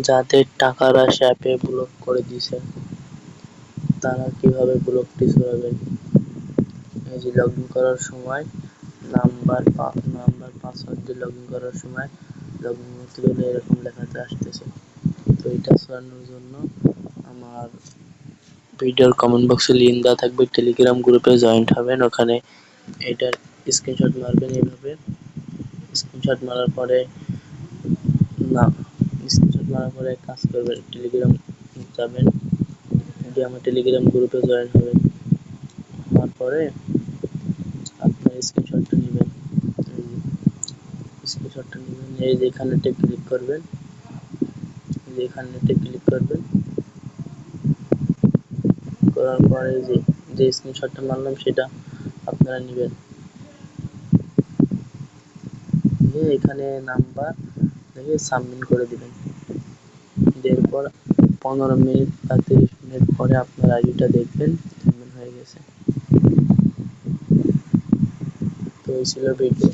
যাদের টাকার আশা অ্যাপে ব্লক করে দিয়েছেন তারা কিভাবে ব্লকটি সরাবেন। এই যে লগ ইন করার সময় নাম্বার পাসওয়ার্ড দিয়ে লগ ইন করার সময় লগ ইন করতে গেলে এরকম লেখাতে আসতেছে। তো এটা সরানোর জন্য আমার ভিডিওর কমেন্ট বক্সে লিংক দেওয়া থাকবে, টেলিগ্রাম গ্রুপে জয়েন্ট হবেন। ওখানে এটার স্ক্রিনশট মারবেন। এইভাবে স্ক্রিনশট মারার পরে না স্ক্রিনশট মারার পরে কাজ করবেন, টেলিগ্রাম যাবেন, দিয়ে আমার টেলিগ্রাম গ্রুপে জয়েন হবেন। হওয়ার পরে আপনার স্ক্রিনশটটা নেবেন, স্ক্রিনশটটা নেবেন, এই যে এখানেতে ক্লিক করবেন, করার পরে যে স্ক্রিনশটটা মারলাম সেটা আপনারা নেবেন, নিয়ে এখানে নাম্বার দেখে সাবমিট করে দিবেন। এরপর 15 মিনিট বা 30 মিনিট পরে আপনার আইডিটা দেখবেন হয়ে গেছে। তো এই ছিল ভিডিও।